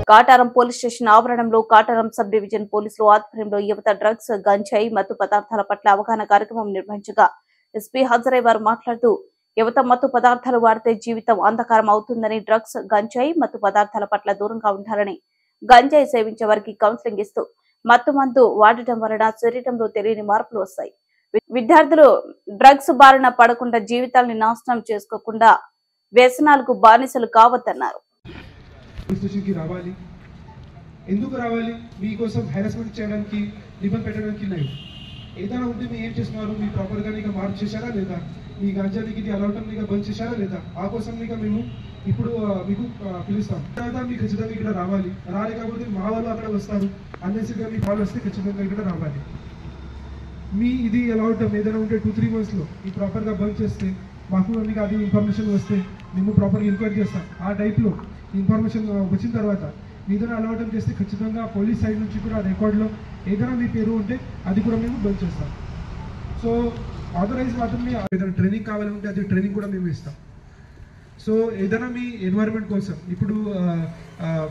Kataram police station ఆవరణంలో Kataram sub division పోలీసులు ఆధ్వర్యంలో యువత డ్రగ్స్ గంజాయి మత్తు పదార్థాల పట్ల అవగాహన కార్యక్రమం నిర్వహించగా ఎస్పీ హాజరై వారు మాట్లాడుతూ యువత మత్తు పదార్థాలు వాడితే జీవితం అంధకారం అవుతుందని డ్రగ్స్ గంజాయి మత్తు పదార్థాల పట్ల దూరంగా ఉండాలని గంజాయి సేవించే వారికి కౌన్సిలింగ్ ఇస్తూ మత్తు మందు వాడటం వలన శరీరంలో తెలియని మార్పులు వస్తాయి. విద్యార్థులు డ్రగ్స్ బారిన పడకుండా జీవితాలను నాశనం చేసుకోకుండా వ్యసనాలకు బానిసలు కావద్దన్నారు. ఎందుకు రావాలి? మీకోసం హెరాస్మెంట్ చేయడానికి, నిబంధన పెట్టడానికి లేదు. ఏదైనా ఉంటే మీరు ఏం చేస్తున్నారు? మీరు ప్రాపర్గా నీకు మార్పు చేశారా లేదా? మీ గంజానికి ఇది అలవటం నీకు బంద్ చేశారా లేదా? ఆ కోసం నీకు మేము ఇప్పుడు మీకు పిలుస్తాం. తర్వాత మీకు ఖచ్చితంగా ఇక్కడ రావాలి. రాలేకపోతే మా వాళ్ళు అక్కడ వస్తారు. అన్నెసరిగా మీ కాల్ వస్తే ఖచ్చితంగా ఇక్కడ రావాలి. మీ ఇది అలవటం ఏదైనా ఉంటే 2-3 monthsలో ఈ ప్రాపర్గా బంద్ చేస్తే మాకు మీకు అది ఇన్ఫర్మేషన్ వస్తే మేము ప్రాపర్గా ఎంక్వైరీ చేస్తాం. ఆ టైప్లో ఇన్ఫర్మేషన్ వచ్చిన తర్వాత ఏదైనా అలవాటం చేస్తే ఖచ్చితంగా పోలీస్ సైడ్ నుంచి కూడా రికార్డులో ఏదైనా మీ పేరు ఉంటే అది కూడా మేము బంద్ చేస్తాం. సో ఆథరైజ్ మాత్రమే ఏదైనా ట్రైనింగ్ కావాలంటే అది ట్రైనింగ్ కూడా మేము ఇస్తాం. సో ఏదైనా మీ ఎన్వైరన్మెంట్ కోసం ఇప్పుడు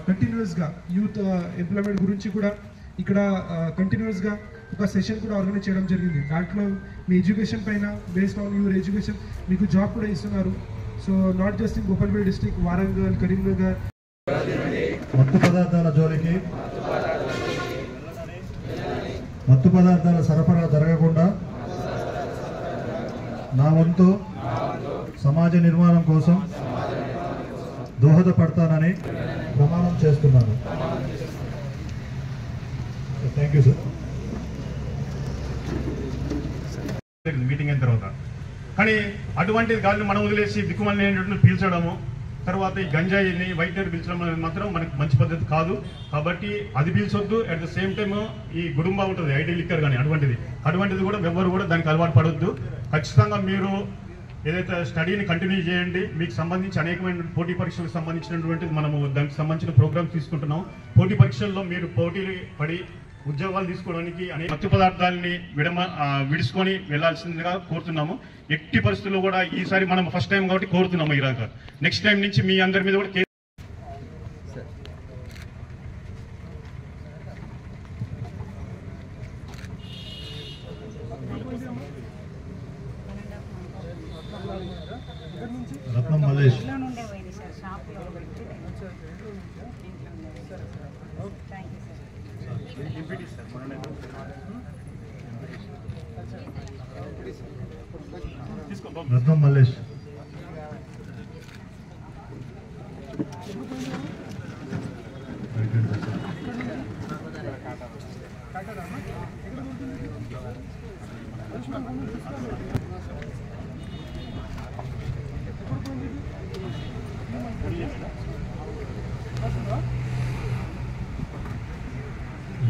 కంటిన్యూస్గా యూత్ ఎంప్లాయ్మెంట్ గురించి కూడా ఇక్కడ కంటిన్యూస్గా ఒక సెషన్ కూడా ఆర్గనైజ్ చేయడం జరిగింది. దాంట్లో మీ ఎడ్యుకేషన్ పైన బేస్డ్ ఆన్ యువర్ ఎడ్యుకేషన్ మీకు జాబ్ కూడా ఇస్తున్నారు. So not just in Gopalpet district, Warangal, Karimnagar. మత్తు పదార్థాల జోలికి, మత్తు పదార్థాల సరఫరా జరగకుండా నా వంతు సమాజ నిర్మాణం కోసం దోహదపడతానని ప్రమాణం చేస్తున్నాను. Thank you sir. మీటింగ్ అయిన తర్వాత కానీ అటువంటిది గాలిని మనం వదిలేసి దిక్కుమల్ని పీల్చడము, తర్వాత ఈ గంజాయిని వైట్నర్ పీల్చడం అనేది మాత్రం మనకి మంచి పద్ధతి కాదు. కాబట్టి అది పీల్చొద్దు. అట్ ద సేమ్ టైమ్ ఈ గుడుంబా ఉంటుంది ఐటీ లిక్కర్ కానీ అటువంటిది కూడా ఎవరు కూడా దానికి అలవాటు పడవద్దు. ఖచ్చితంగా మీరు ఏదైతే స్టడీని కంటిన్యూ చేయండి. మీకు సంబంధించి అనేకమైన పోటీ పరీక్షలకు సంబంధించినటువంటిది మనము దానికి సంబంధించిన ప్రోగ్రామ్స్ తీసుకుంటున్నాం. పోటీ పరీక్షల్లో మీరు పోటీ పడి ఉద్యోగాలు తీసుకోవడానికి అనేక మత్తు పదార్థాలని విడుచుకొని వెళ్లాల్సిందిగా కోరుతున్నాము. ఎట్టి పరిస్థితుల్లో కూడా ఈసారి మనం ఫస్ట్ టైం కాబట్టి కోరుతున్నాము. ఈ రకంగా నెక్స్ట్ టైం నుంచి మీ అందరి మీద కూడా రత్నం మల్లేష్. రత్నం మల్లేష్.